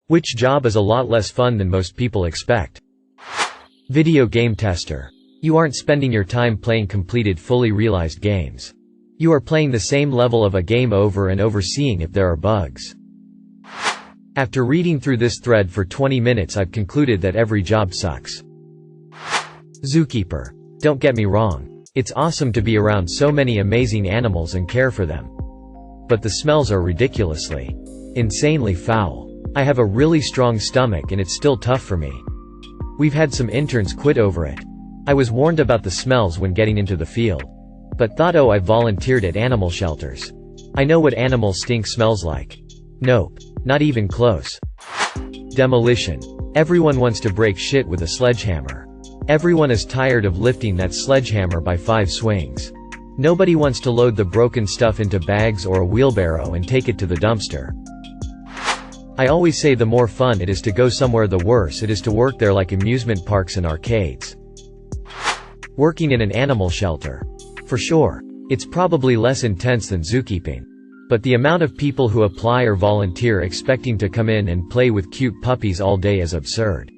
Which job is a lot less fun than most people expect? Video game tester. You aren't spending your time playing completed fully realized games. You are playing the same level of a game over and over, seeing if there are bugs. After reading through this thread for 20 minutes, I've concluded that every job sucks. Zookeeper. Don't get me wrong, it's awesome to be around so many amazing animals and care for them. But the smells are ridiculously, insanely foul. I have a really strong stomach and it's still tough for me. We've had some interns quit over it. I was warned about the smells when getting into the field, but thought, oh, I volunteered at animal shelters. I know what animal stink smells like. Nope, not even close. Demolition. Everyone wants to break shit with a sledgehammer. Everyone is tired of lifting that sledgehammer by 5 swings. Nobody wants to load the broken stuff into bags or a wheelbarrow and take it to the dumpster. I always say the more fun it is to go somewhere, the worse it is to work there, like amusement parks and arcades. Working in an animal shelter. For sure, it's probably less intense than zookeeping. But the amount of people who apply or volunteer expecting to come in and play with cute puppies all day is absurd.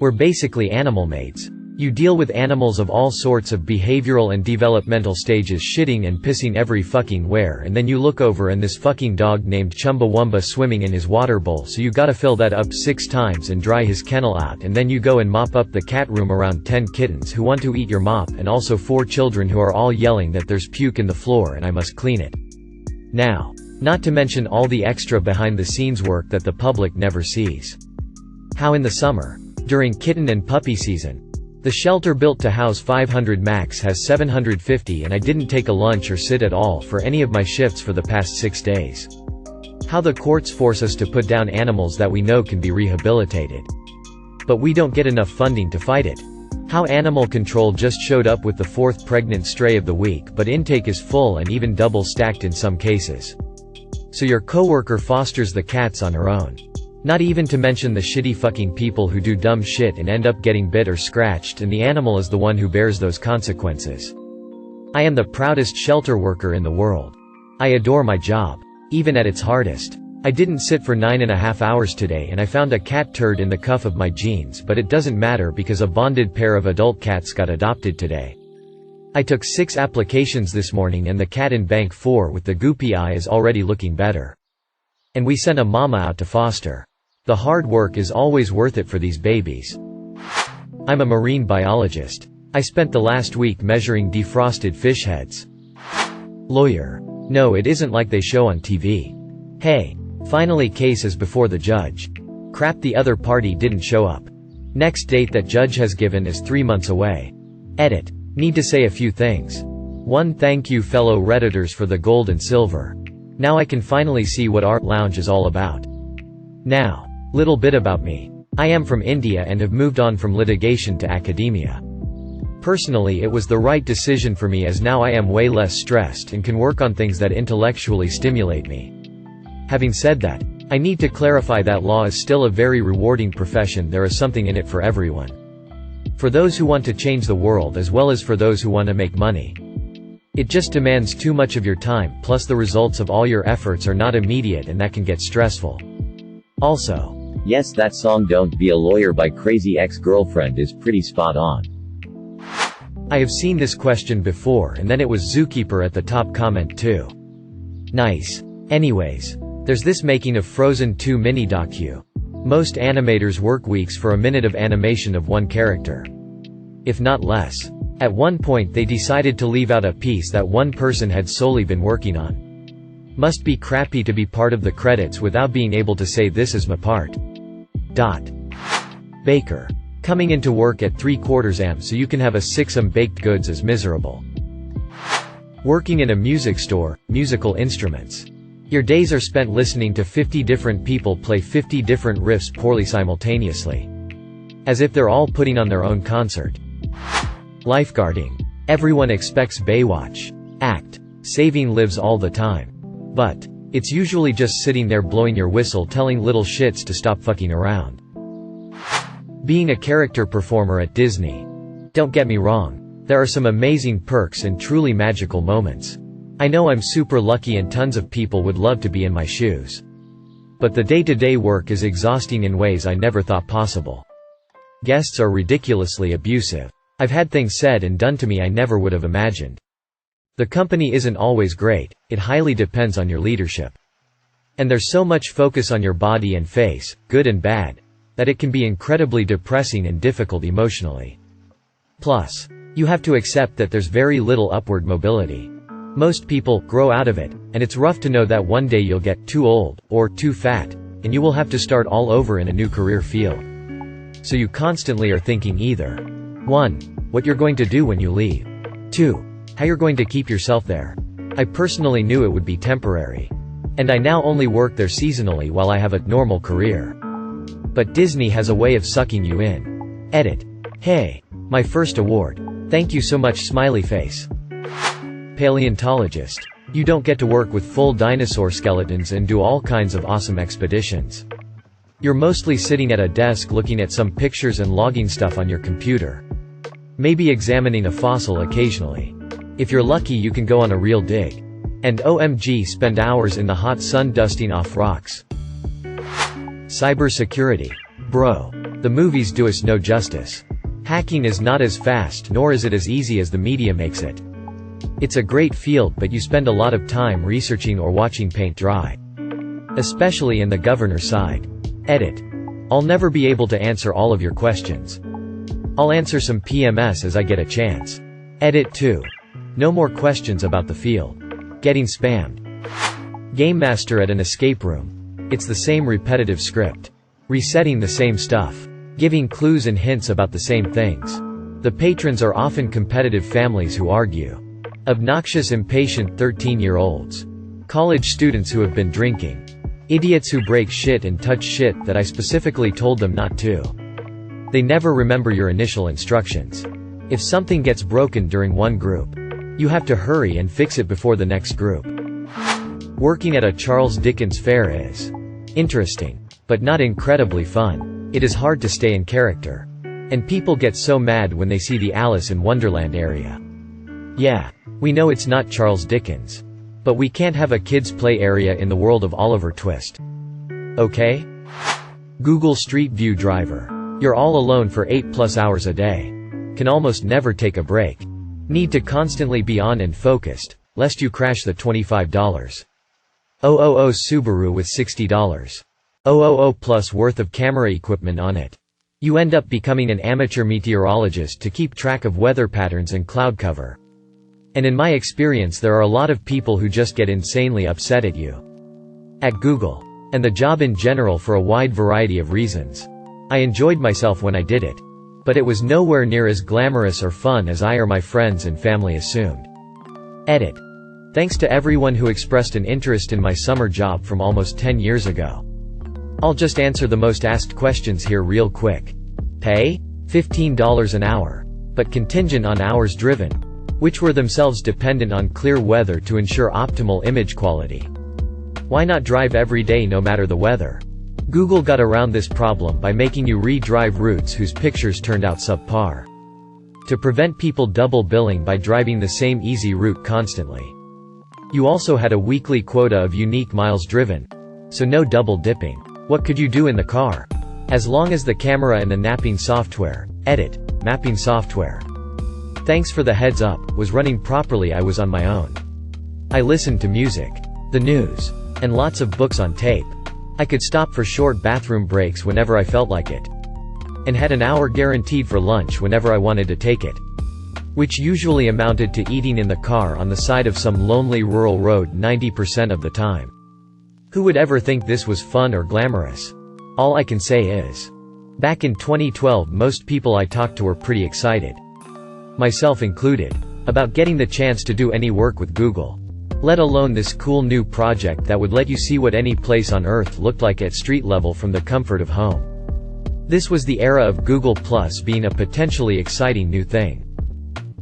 We're basically animal maids. You deal with animals of all sorts of behavioral and developmental stages shitting and pissing every fucking where, and then you look over and this fucking dog named Chumbawamba swimming in his water bowl, so you gotta fill that up 6 times and dry his kennel out, and then you go and mop up the cat room around 10 kittens who want to eat your mop, and also 4 children who are all yelling that there's puke in the floor and I must clean it. Now, not to mention all the extra behind the scenes work that the public never sees. How in the summer, during kitten and puppy season, the shelter built to house 500 max has 750, and I didn't take a lunch or sit at all for any of my shifts for the past 6 days. How the courts force us to put down animals that we know can be rehabilitated. But we don't get enough funding to fight it. How animal control just showed up with the 4th pregnant stray of the week, but intake is full and even double stacked in some cases. So your coworker fosters the cats on her own. Not even to mention the shitty fucking people who do dumb shit and end up getting bit or scratched, and the animal is the one who bears those consequences. I am the proudest shelter worker in the world. I adore my job. Even at its hardest. I didn't sit for 9.5 hours today, and I found a cat turd in the cuff of my jeans, but it doesn't matter because a bonded pair of adult cats got adopted today. I took 6 applications this morning, and the cat in bank 4 with the goopy eye is already looking better. And we sent a mama out to foster. The hard work is always worth it for these babies. I'm a marine biologist. I spent the last week measuring defrosted fish heads. Lawyer. No, it isn't like they show on TV. Hey, finally case is before the judge. Crap, the other party didn't show up. Next date that judge has given is 3 months away. Edit. Need to say a few things. 1. Thank you fellow Redditors for the gold and silver. Now I can finally see what Art Lounge is all about. Now, little bit about me. I am from India and have moved on from litigation to academia. Personally, it was the right decision for me, as now I am way less stressed and can work on things that intellectually stimulate me. Having said that, I need to clarify that law is still a very rewarding profession. There is something in it for everyone. For those who want to change the world as well as for those who want to make money. It just demands too much of your time, plus the results of all your efforts are not immediate, and that can get stressful. Also, yes, that song Don't Be a Lawyer by Crazy Ex-Girlfriend is pretty spot on. I have seen this question before, and then it was Zookeeper at the top comment too. Nice. Anyways, there's this making of Frozen 2 mini docu. Most animators work weeks for a minute of animation of one character. If not less. At one point they decided to leave out a piece that one person had solely been working on. Must be crappy to be part of the credits without being able to say this is my part. Baker. Coming into work at 3/4 am so you can have a 6 am baked goods is miserable. Working in a music store, musical instruments. Your days are spent listening to 50 different people play 50 different riffs poorly simultaneously. As if they're all putting on their own concert. Lifeguarding. Everyone expects Baywatch. Act. Saving lives all the time. But it's usually just sitting there blowing your whistle telling little shits to stop fucking around. Being a character performer at Disney. Don't get me wrong. There are some amazing perks and truly magical moments. I know I'm super lucky and tons of people would love to be in my shoes. But the day-to-day work is exhausting in ways I never thought possible. Guests are ridiculously abusive. I've had things said and done to me I never would have imagined. The company isn't always great, it highly depends on your leadership. And there's so much focus on your body and face, good and bad, that it can be incredibly depressing and difficult emotionally. Plus, you have to accept that there's very little upward mobility. Most people grow out of it, and it's rough to know that one day you'll get too old, or too fat, and you will have to start all over in a new career field. So you constantly are thinking either 1. What you're going to do when you leave. 2. How you're going to keep yourself there. I personally knew it would be temporary. And I now only work there seasonally while I have a normal career. But Disney has a way of sucking you in. Edit. Hey. My first award. Thank you so much smiley face. Paleontologist. You don't get to work with full dinosaur skeletons and do all kinds of awesome expeditions. You're mostly sitting at a desk looking at some pictures and logging stuff on your computer. Maybe examining a fossil occasionally. If you're lucky you can go on a real dig. And OMG spend hours in the hot sun dusting off rocks. Cybersecurity. Bro. The movies do us no justice. Hacking is not as fast nor is it as easy as the media makes it. It's a great field but you spend a lot of time researching or watching paint dry. Especially in the governor side. Edit. I'll never be able to answer all of your questions. I'll answer some PMS as I get a chance. Edit 2. No more questions about the field. Getting spammed. Game master at an escape room. It's the same repetitive script. Resetting the same stuff. Giving clues and hints about the same things. The patrons are often competitive families who argue. Obnoxious impatient 13-year-olds. College students who have been drinking. Idiots who break shit and touch shit that I specifically told them not to. They never remember your initial instructions. If something gets broken during one group, you have to hurry and fix it before the next group. Working at a Charles Dickens fair is interesting, but not incredibly fun. It is hard to stay in character. And people get so mad when they see the Alice in Wonderland area. Yeah, we know it's not Charles Dickens. But we can't have a kids' play area in the world of Oliver Twist. Okay? Google Street View driver. You're all alone for 8+ hours a day. Can almost never take a break. Need to constantly be on and focused, lest you crash the $25. 000 Subaru with $60. 000 plus worth of camera equipment on it. You end up becoming an amateur meteorologist to keep track of weather patterns and cloud cover. And in my experience there are a lot of people who just get insanely upset at you. At Google. And the job in general for a wide variety of reasons. I enjoyed myself when I did it. But it was nowhere near as glamorous or fun as I or my friends and family assumed. Edit. Thanks to everyone who expressed an interest in my summer job from almost 10 years ago. I'll just answer the most asked questions here real quick. Pay? $15 an hour. But contingent on hours driven. Which were themselves dependent on clear weather to ensure optimal image quality. Why not drive every day no matter the weather? Google got around this problem by making you re-drive routes whose pictures turned out subpar. To prevent people double billing by driving the same easy route constantly. You also had a weekly quota of unique miles driven. So no double dipping. What could you do in the car? As long as the camera and the mapping software, edit, mapping software. Thanks for the heads up, was running properly I was on my own. I listened to music, the news, and lots of books on tape. I could stop for short bathroom breaks whenever I felt like it. And had an hour guaranteed for lunch whenever I wanted to take it. Which usually amounted to eating in the car on the side of some lonely rural road 90% of the time. Who would ever think this was fun or glamorous? All I can say is, back in 2012 most people I talked to were pretty excited. Myself included. About getting the chance to do any work with Google. Let alone this cool new project that would let you see what any place on Earth looked like at street level from the comfort of home. This was the era of Google Plus being a potentially exciting new thing.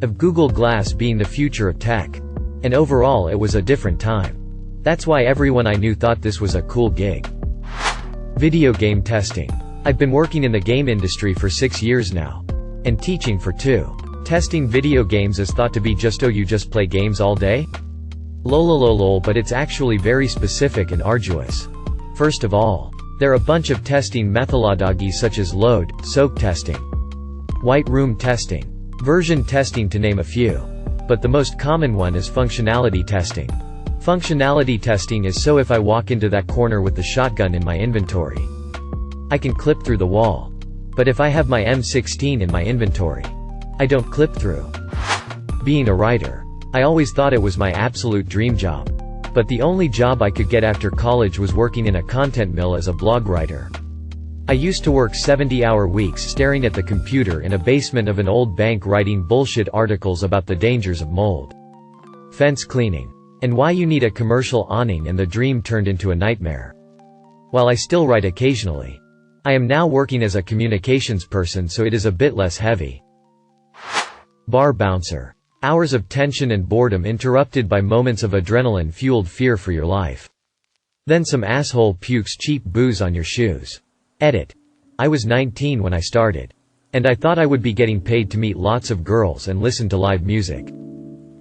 Of Google Glass being the future of tech. And overall it was a different time. That's why everyone I knew thought this was a cool gig. Video game testing. I've been working in the game industry for 6 years now. And teaching for 2. Testing video games is thought to be just, oh, you just play games all day? Lolololol, but it's actually very specific and arduous. First of all, there are a bunch of testing methodologies such as load, soak testing, white room testing, version testing to name a few. But the most common one is functionality testing. Functionality testing is so if I walk into that corner with the shotgun in my inventory, I can clip through the wall. But if I have my M16 in my inventory, I don't clip through. Being a writer, I always thought it was my absolute dream job. But the only job I could get after college was working in a content mill as a blog writer. I used to work 70-hour weeks staring at the computer in a basement of an old bank writing bullshit articles about the dangers of mold, fence cleaning, and why you need a commercial awning, and the dream turned into a nightmare. While I still write occasionally, I am now working as a communications person, so it is a bit less heavy. Bar bouncer. Hours of tension and boredom interrupted by moments of adrenaline-fueled fear for your life. Then some asshole pukes cheap booze on your shoes. Edit. I was 19 when I started. And I thought I would be getting paid to meet lots of girls and listen to live music.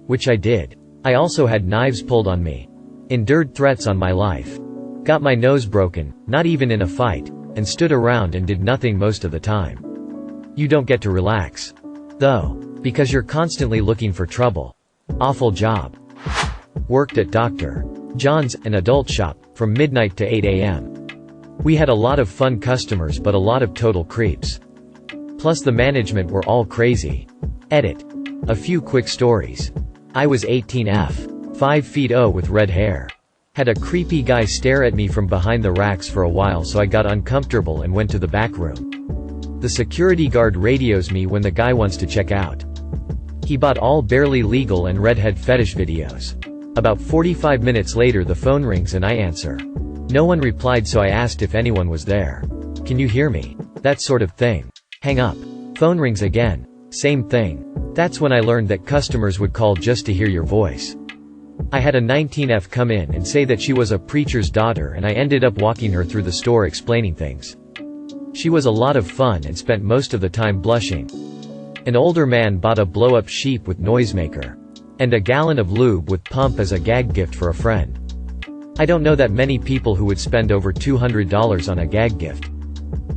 Which I did. I also had knives pulled on me. Endured threats on my life. Got my nose broken, not even in a fight, and stood around and did nothing most of the time. You don't get to relax, though, because you're constantly looking for trouble. Awful job. Worked at Dr. John's, an adult shop, from midnight to 8 a.m. We had a lot of fun customers but a lot of total creeps. Plus the management were all crazy. Edit. A few quick stories. I was 18F, 5 feet with red hair. Had a creepy guy stare at me from behind the racks for a while, so I got uncomfortable and went to the back room. The security guard radios me when the guy wants to check out. He bought all barely legal and redhead fetish videos. About 45 minutes later the phone rings and I answer. No one replied, so I asked if anyone was there. Can you hear me? That sort of thing. Hang up. Phone rings again. Same thing. That's when I learned that customers would call just to hear your voice. I had a 19F come in and say that she was a preacher's daughter, and I ended up walking her through the store explaining things. She was a lot of fun and spent most of the time blushing. An older man bought a blow-up sheep with noisemaker and a gallon of lube with pump as a gag gift for a friend. I don't know that many people who would spend over $200 on a gag gift.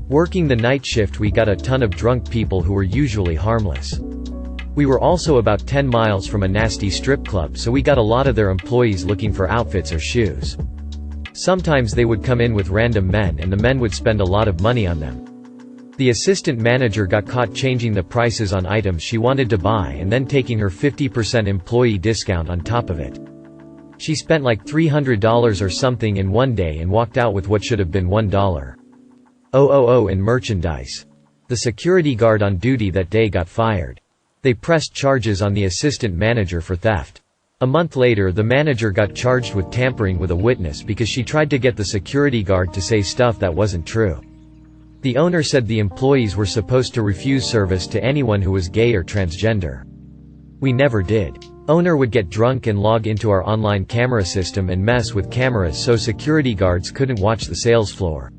Working the night shift, we got a ton of drunk people who were usually harmless. We were also about 10 miles from a nasty strip club, so we got a lot of their employees looking for outfits or shoes. Sometimes they would come in with random men and the men would spend a lot of money on them. The assistant manager got caught changing the prices on items she wanted to buy and then taking her 50% employee discount on top of it. She spent like $300 or something in one day and walked out with what should have been $1,000 in merchandise. The security guard on duty that day got fired. They pressed charges on the assistant manager for theft. A month later the manager got charged with tampering with a witness because she tried to get the security guard to say stuff that wasn't true. The owner said the employees were supposed to refuse service to anyone who was gay or transgender. We never did. Owner would get drunk and log into our online camera system and mess with cameras so security guards couldn't watch the sales floor.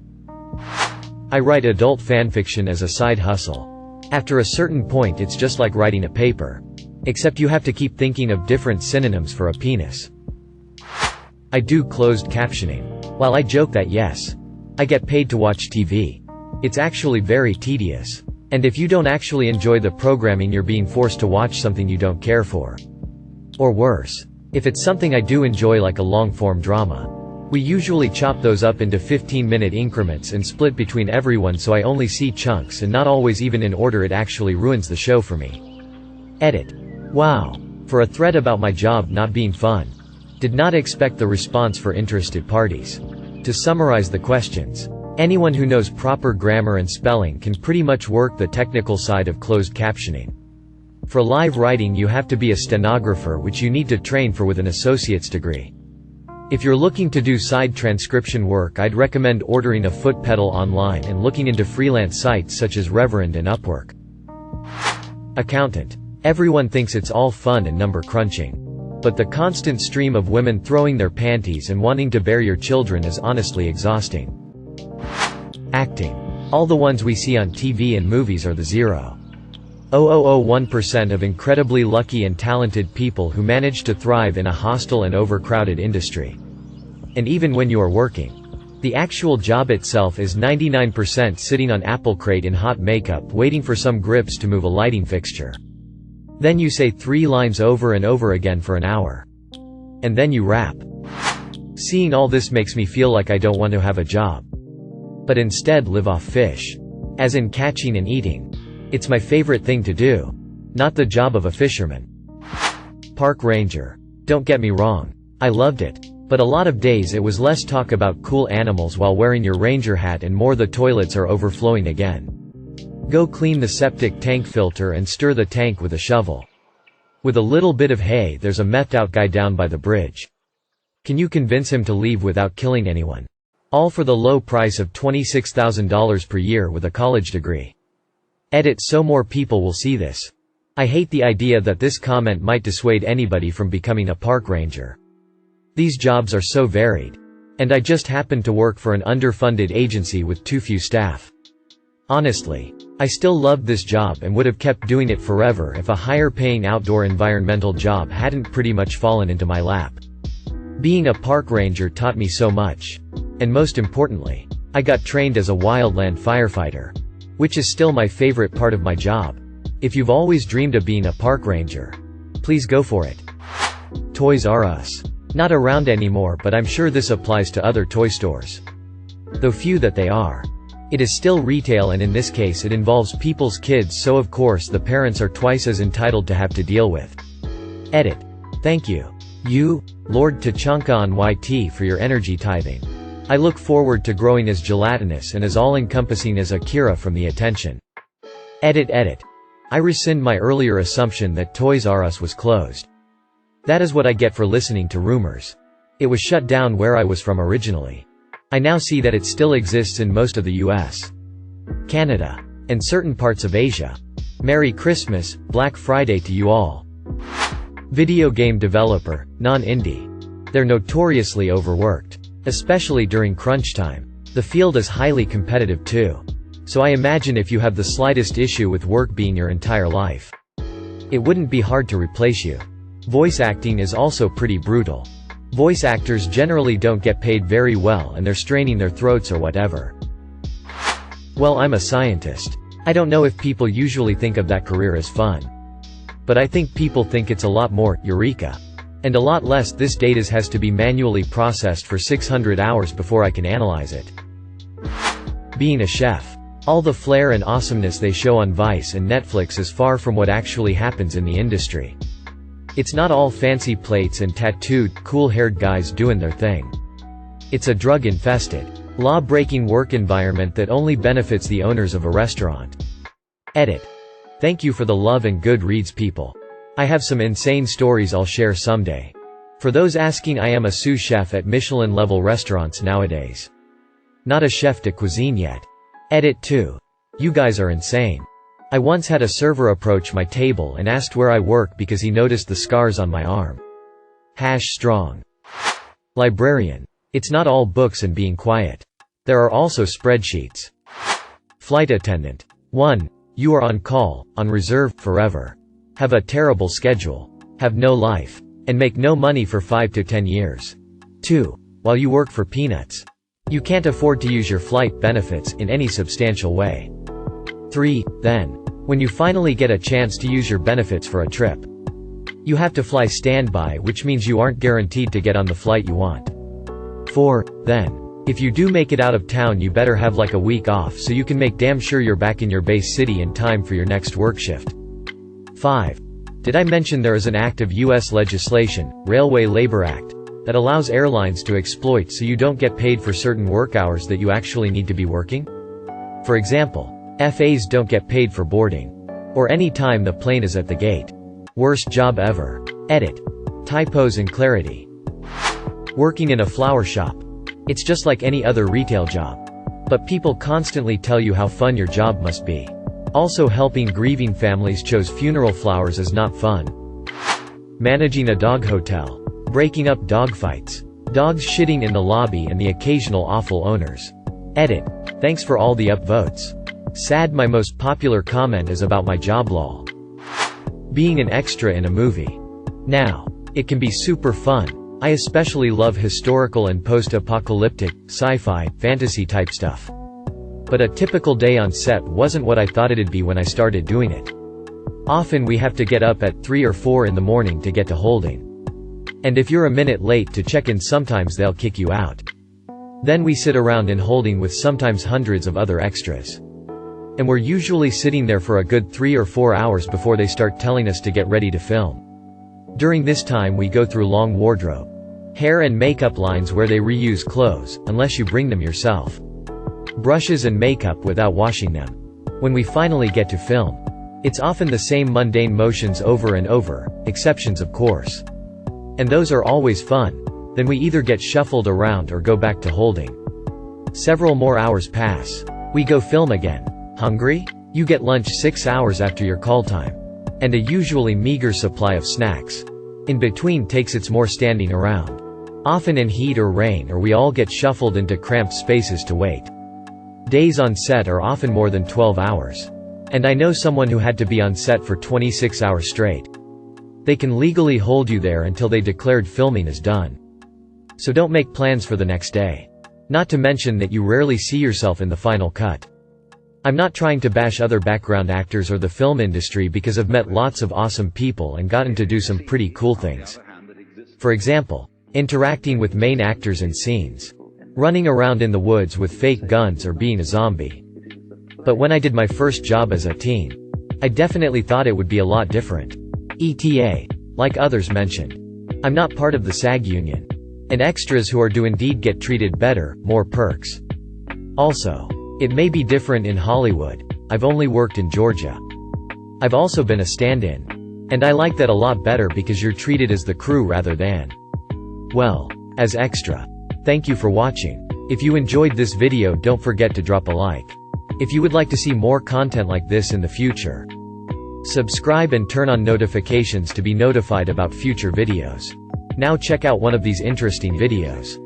I write adult fanfiction as a side hustle. After a certain point it's just like writing a paper. Except you have to keep thinking of different synonyms for a penis. I do closed captioning. While I joke that yes, I get paid to watch TV, it's actually very tedious. And if you don't actually enjoy the programming, you're being forced to watch something you don't care for. Or worse, if it's something I do enjoy like a long-form drama. We usually chop those up into 15-minute increments and split between everyone, so I only see chunks and not always even in order. It actually ruins the show for me. Edit. Wow. For a thread about my job not being fun. Did not expect the response for interested parties. To summarize the questions. Anyone who knows proper grammar and spelling can pretty much work the technical side of closed captioning. For live writing you have to be a stenographer, which you need to train for with an associate's degree. If you're looking to do side transcription work, I'd recommend ordering a foot pedal online and looking into freelance sites such as Reverend and Upwork. Accountant. Everyone thinks it's all fun and number crunching. But the constant stream of women throwing their panties and wanting to bear your children is honestly exhausting. Acting. All the ones we see on TV and movies are the 0.0001% of incredibly lucky and talented people who manage to thrive in a hostile and overcrowded industry. And even when you are working, The actual job itself is 99% sitting on apple crate in hot makeup waiting for some grips to move a lighting fixture. Then you say 3 lines over and over again for an hour. And then you rap. Seeing all this makes me feel like I don't want to have a job, but instead live off fish. As in catching and eating. It's my favorite thing to do. Not the job of a fisherman. Park ranger. Don't get me wrong. I loved it. But a lot of days it was less talk about cool animals while wearing your ranger hat and more the toilets are overflowing again. Go clean the septic tank filter and stir the tank with a shovel. With a little bit of hay there's a methed out guy down by the bridge. Can you convince him to leave without killing anyone? All for the low price of $26,000 per year with a college degree. Edit so more people will see this. I hate the idea that this comment might dissuade anybody from becoming a park ranger. These jobs are so varied. And I just happen to work for an underfunded agency with too few staff. Honestly, I still loved this job and would have kept doing it forever if a higher-paying outdoor environmental job hadn't pretty much fallen into my lap. Being a park ranger taught me so much. And most importantly, I got trained as a wildland firefighter. Which is still my favorite part of my job. If you've always dreamed of being a park ranger, please go for it. Toys R Us. Not around anymore, but I'm sure this applies to other toy stores. Though few that they are. It is still retail and in this case it involves people's kids, so of course the parents are twice as entitled to have to deal with. Edit. Thank you. You, Lord Tachanka on YT for your energy tithing. I look forward to growing as gelatinous and as all-encompassing as Akira from the attention. Edit. I rescind my earlier assumption that Toys R Us was closed. That is what I get for listening to rumors. It was shut down where I was from originally. I now see that it still exists in most of the US, Canada, and certain parts of Asia. Merry Christmas, Black Friday to you all. Video game developer, non-indie. They're notoriously overworked. Especially during crunch time. The field is highly competitive too. So I imagine if you have the slightest issue with work being your entire life, it wouldn't be hard to replace you. Voice acting is also pretty brutal. Voice actors generally don't get paid very well and they're straining their throats or whatever. Well, I'm a scientist. I don't know if people usually think of that career as fun. But I think people think it's a lot more, eureka. And a lot less, this data has to be manually processed for 600 hours before I can analyze it. Being a chef. All the flair and awesomeness they show on Vice and Netflix is far from what actually happens in the industry. It's not all fancy plates and tattooed, cool-haired guys doing their thing. It's a drug-infested, law-breaking work environment that only benefits the owners of a restaurant. Edit. Thank you for the love and good reads, people. I have some insane stories I'll share someday. For those asking, I am a sous chef at Michelin-level restaurants nowadays. Not a chef de cuisine yet. Edit 2. You guys are insane. I once had a server approach my table and asked where I work because he noticed the scars on my arm. #strong. Librarian. It's not all books and being quiet. There are also spreadsheets. Flight attendant. 1. You are on call, on reserve, forever. Have a terrible schedule. Have no life. And make no money for 5 to 10 years. 2. While you work for peanuts. You can't afford to use your flight benefits in any substantial way. 3. Then, when you finally get a chance to use your benefits for a trip, you have to fly standby, which means you aren't guaranteed to get on the flight you want. 4. Then, if you do make it out of town, you better have like a week off so you can make damn sure you're back in your base city in time for your next work shift. 5. Did I mention there is an act of U.S. legislation, Railway Labor Act, that allows airlines to exploit so you don't get paid for certain work hours that you actually need to be working? For example, FAs don't get paid for boarding. Or any time the plane is at the gate. Worst job ever. Edit. Typos and clarity. Working in a flower shop. It's just like any other retail job. But people constantly tell you how fun your job must be. Also, helping grieving families chose funeral flowers is not fun. Managing a dog hotel. Breaking up dog fights. Dogs shitting in the lobby and the occasional awful owners. Edit. Thanks for all the upvotes. Sad, my most popular comment is about my job, lol. Being an extra in a movie. Now, it can be super fun, I especially love historical and post-apocalyptic, sci-fi, fantasy-type stuff. But a typical day on set wasn't what I thought it'd be when I started doing it. Often we have to get up at 3 or 4 in the morning to get to holding. And if you're a minute late to check in, sometimes they'll kick you out. Then we sit around in holding with sometimes hundreds of other extras. And we're usually sitting there for a good 3 or 4 hours before they start telling us to get ready to film. During this time we go through long wardrobe, hair and makeup lines where they reuse clothes, unless you bring them yourself. Brushes and makeup without washing them. When we finally get to film, it's often the same mundane motions over and over, exceptions of course. And those are always fun. Then we either get shuffled around or go back to holding. Several more hours pass. We go film again. Hungry? You get lunch 6 hours after your call time. And a usually meager supply of snacks. In between takes it's more standing around. Often in heat or rain, or we all get shuffled into cramped spaces to wait. Days on set are often more than 12 hours. And I know someone who had to be on set for 26 hours straight. They can legally hold you there until they declared filming is done. So don't make plans for the next day. Not to mention that you rarely see yourself in the final cut. I'm not trying to bash other background actors or the film industry, because I've met lots of awesome people and gotten to do some pretty cool things. For example, interacting with main actors in scenes. Running around in the woods with fake guns or being a zombie. But when I did my first job as a teen, I definitely thought it would be a lot different. ETA. Like others mentioned, I'm not part of the SAG union. And extras who are do indeed get treated better, more perks. Also, it may be different in Hollywood. I've only worked in Georgia. I've also been a stand-in. And I like that a lot better, because you're treated as the crew rather than, well, as extra. Thank you for watching. If you enjoyed this video, don't forget to drop a like. If you would like to see more content like this in the future, subscribe and turn on notifications to be notified about future videos. Now check out one of these interesting videos.